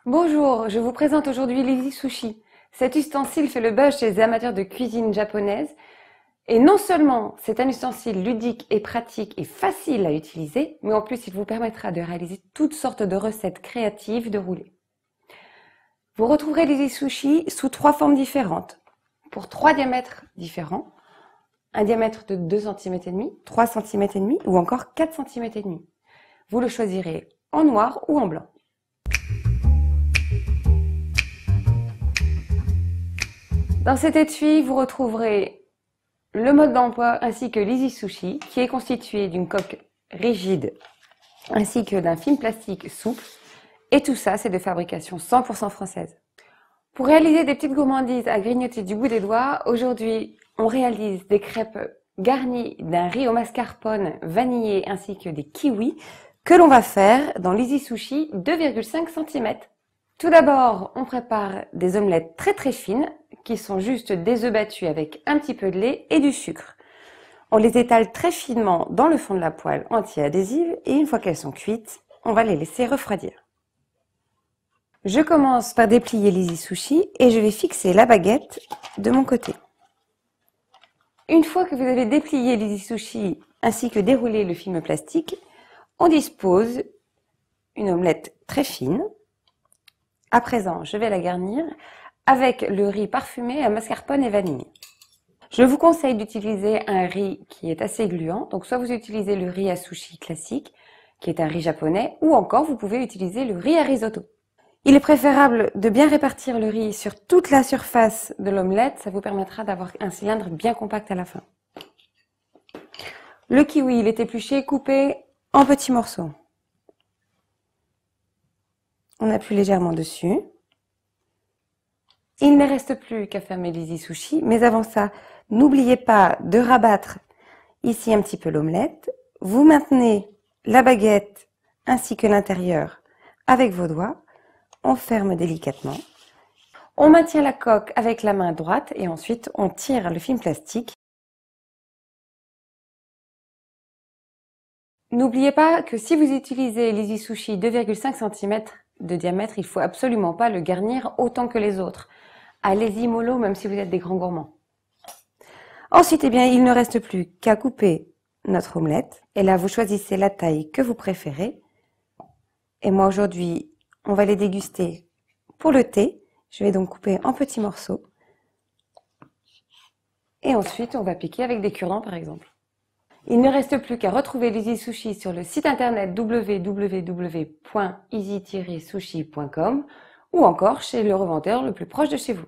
Bonjour, je vous présente aujourd'hui l'Easy Sushi. Cet ustensile fait le buzz chez les amateurs de cuisine japonaise. Et non seulement c'est un ustensile ludique et pratique et facile à utiliser, mais en plus il vous permettra de réaliser toutes sortes de recettes créatives de roulés. Vous retrouverez l'Easy Sushi sous 3 formes différentes, pour 3 diamètres différents. Un diamètre de 2,5 cm, 3,5 cm ou encore 4,5 cm. Vous le choisirez en noir ou en blanc. Dans cet étui, vous retrouverez le mode d'emploi ainsi que l'Easy Sushi, qui est constitué d'une coque rigide ainsi que d'un film plastique souple. Et tout ça, c'est de fabrication 100% française. Pour réaliser des petites gourmandises à grignoter du bout des doigts, aujourd'hui, on réalise des crêpes garnies d'un riz au mascarpone vanillé ainsi que des kiwis que l'on va faire dans l'Easy Sushi 2,5 cm. Tout d'abord, on prépare des omelettes très fines qui sont juste des œufs battus avec un petit peu de lait et du sucre. On les étale très finement dans le fond de la poêle anti-adhésive et une fois qu'elles sont cuites, on va les laisser refroidir. Je commence par déplier l'Easy Sushi et je vais fixer la baguette de mon côté. Une fois que vous avez déplié l'Easy Sushi ainsi que déroulé le film plastique, on dispose une omelette très fine. À présent, je vais la garnir avec le riz parfumé à mascarpone et vanille. Je vous conseille d'utiliser un riz qui est assez gluant, donc soit vous utilisez le riz à sushi classique, qui est un riz japonais, ou encore vous pouvez utiliser le riz à risotto. Il est préférable de bien répartir le riz sur toute la surface de l'omelette, ça vous permettra d'avoir un cylindre bien compact à la fin. Le kiwi, il est épluché, coupé en petits morceaux. On appuie légèrement dessus. Il ne reste plus qu'à fermer l'Easy Sushi, mais avant ça, n'oubliez pas de rabattre ici un petit peu l'omelette. Vous maintenez la baguette ainsi que l'intérieur avec vos doigts. On ferme délicatement. On maintient la coque avec la main droite et ensuite on tire le film plastique. N'oubliez pas que si vous utilisez l'Easy Sushi 2,5 cm de diamètre, il faut absolument pas le garnir autant que les autres. Allez-y mollo, même si vous êtes des grands gourmands. Ensuite, il ne reste plus qu'à couper notre omelette. Et là, vous choisissez la taille que vous préférez. Et moi, aujourd'hui, on va les déguster pour le thé. Je vais donc couper en petits morceaux. Et ensuite, on va piquer avec des cure-dents, par exemple. Il ne reste plus qu'à retrouver l'Easy Sushi sur le site internet www.easy-sushi.com ou encore chez le revendeur le plus proche de chez vous.